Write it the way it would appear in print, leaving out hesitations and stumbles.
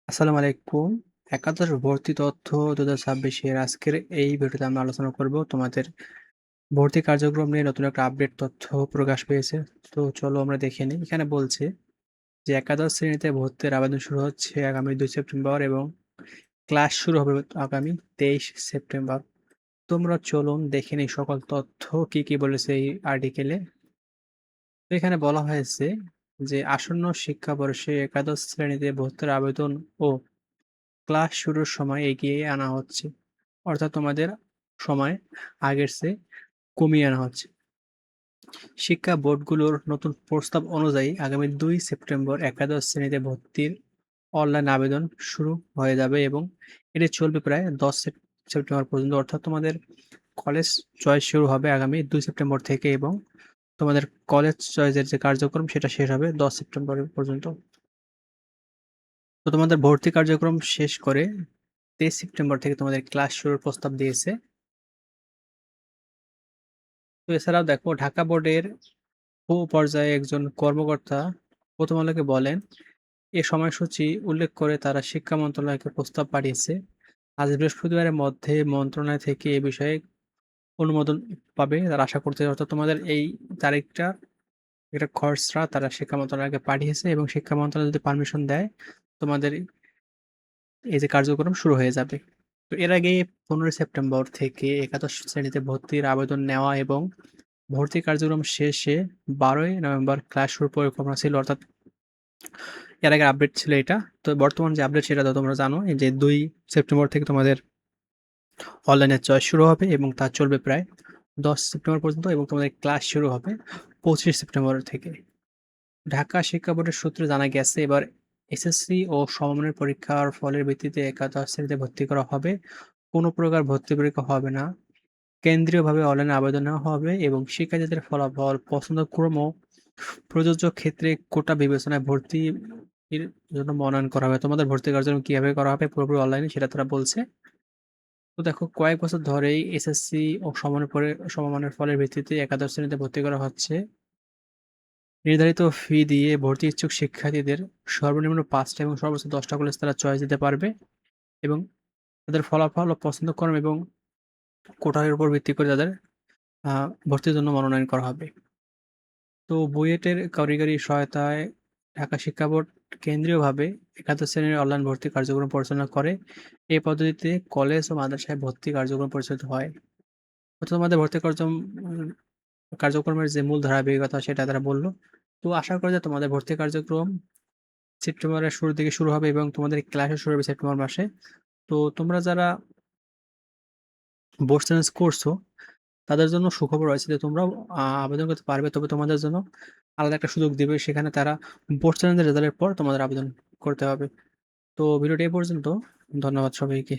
আসসালামু আলাইকুম। একাদশ ভর্তি তথ্য ২০২৬ এর আজকের এই ভিডিওতে আমরা আলোচনা করব তোমাদের ভর্তি কার্যক্রম নিয়ে নতুন একটা আপডেট তথ্য প্রকাশ পেয়েছে। তো চলো আমরা দেখে নিই। এখানে বলছে যে একাদশ শ্রেণীতে ভর্তির আবেদন শুরু হচ্ছে আগামী ২ সেপ্টেম্বর এবং ক্লাস শুরু হবে আগামী ২৩ সেপ্টেম্বর। তোমরা চলুন দেখে নিই সকল তথ্য কি বলেছে এই আর্টিকেলে। তো এখানে বলা হয়েছে যে আসন্ন শিক্ষাবর্ষে একাদশ শ্রেণীতে ভর্তির আবেদন ও ক্লাস শুরুর সময় এগিয়ে আনা হচ্ছে। অর্থাৎ তোমাদের সময় আগের চেয়ে কমিয়ে আনা হচ্ছে। শিক্ষা বোর্ডগুলোর নতুন প্রস্তাব অনুযায়ী আগামী ২ সেপ্টেম্বর একাদশ শ্রেণীতে ভর্তির অনলাইন আবেদন শুরু হয়ে যাবে এবং এটি চলবে প্রায় ১০ সেপ্টেম্বর পর্যন্ত। অর্থাৎ তোমাদের কলেজ চয়েস শুরু হবে আগামী ২ সেপ্টেম্বর থেকে এবং তোমাদের কলেজ চয়েসের যে কার্যক্রম সেটা শেষ হবে ১০ সেপ্টেম্বর পর্যন্ত। তো তোমাদের ভর্তি কার্যক্রম শেষ করে ২৩ সেপ্টেম্বর থেকে তোমাদের ক্লাস শুরুর প্রস্তাব দিয়েছে। তো এছাড়াও দেখো ঢাকা বোর্ডের পর্যায়ে একজন কর্মকর্তা প্রথম আলোকে বলেন, এ সময়সূচি উল্লেখ করে তারা শিক্ষা মন্ত্রণালয়কে প্রস্তাব পাঠিয়েছে। আজ বৃহস্পতিবারের মধ্যে মন্ত্রণালয় থেকে এ বিষয়ে অনুমোদন পাবে তারা আশা করতেছে। অর্থাৎ তোমাদের এই তারিখটা একটা খসড়া তারা শিক্ষা মন্ত্রণালয়কে পাঠিয়েছে এবং শিক্ষা মন্ত্রণালয় যদি পারমিশন দেয়, তোমাদের এই যে কার্যক্রম শুরু হয়ে যাবে। তো এর আগে ১৫ সেপ্টেম্বর থেকে একাদশ শ্রেণীতে ভর্তির আবেদন নেওয়া এবং ভর্তি কার্যক্রম শেষে ১২ই নভেম্বর ক্লাস শুরুর পরিকল্পনা ছিল। অর্থাৎ এর আগের আপডেট ছিল এটা। তো বর্তমান যে আপডেট সেটা তো তোমরা জানো এই যে ২ সেপ্টেম্বর থেকে তোমাদের অনলাইনে চয়েস শুরু হবে এবং তা চলবে প্রায় ১০ সেপ্টেম্বর পর্যন্ত এবং তোমাদের ক্লাস শুরু হবে ২৫ সেপ্টেম্বর থেকে। ঢাকা শিক্ষা বোর্ডের সূত্রে জানা গেছে এবার এসএসসি ও সমমানের পরীক্ষার ফলের ভিত্তিতে একাদশ শ্রেণীতে ভর্তি করা হবে। কোনো প্রকার ভর্তি পরীক্ষা হবে না। কেন্দ্রীয়ভাবে অনলাইনে আবেদন নেওয়া হবে এবং শিক্ষার্থীদের ফলাফল, পছন্দক্রম ও প্রযোজ্য ক্ষেত্রে কোটা বিবেচনায় ভর্তির জন্য মনোনয়ন করা হবে। তোমাদের ভর্তি কার্যক্রম কিভাবে করা হবে পুরোপুরি অনলাইনে সেটা তারা বলছে। তো দেখো কয়েক বছর ধরেই এসএসসি ও সমমানের ফলের ভিত্তিতে একাদশ শ্রেণীতে ভর্তি করা হচ্ছে। নির্ধারিত ফি দিয়ে ভর্তি ইচ্ছুক শিক্ষার্থীদের সর্বনিম্ন ৫ টা এবং সর্বোচ্চ ১০ টা কলেজ তারা চয়েস দিতে পারবে এবং তাদের ফলাফল ও পছন্দক্রম এবং কোটার উপর ভিত্তি করে তাদের আ ভর্তির জন্য মনোনয়ন করা হবে। তো বুয়েটের কারিগরি সহায়তায় ঢাকা শিক্ষা বোর্ড কেন্দ্রীয়ভাবে একাদশ শ্রেণীর অনলাইন ভর্তি কার্যক্রম পরিচালনা করে। এই পদ্ধতিতে কলেজ ও মাদ্রাসায় ভর্তি কার্যক্রম পরিচালিত হয়। অর্থাৎ তোমাদের ভর্তি কার্যক্রমের যে মূল ধারাবাহিকতা সেটা তারা বলল। তো আশা করি যে তোমাদের ভর্তি কার্যক্রম সেপ্টেম্বরের শুরুর দিকে শুরু হবে এবং তোমাদের ক্লাসও শুরু হবে সেপ্টেম্বর মাসে। তো তোমরা যারা বোর্ড চেঞ্জ করছো তাদের জন্য সুখবর রয়েছে যে তোমরাও আবেদন করতে পারবে। তবে তোমাদের জন্য আলাদা একটা সুযোগ দিবে। সেখানে তারা বোর্ড চ্যালেঞ্জের রেজাল্টের পর তোমাদের আবেদন করতে হবে। তো ভিডিওটি এ পর্যন্ত। ধন্যবাদ সবাইকে।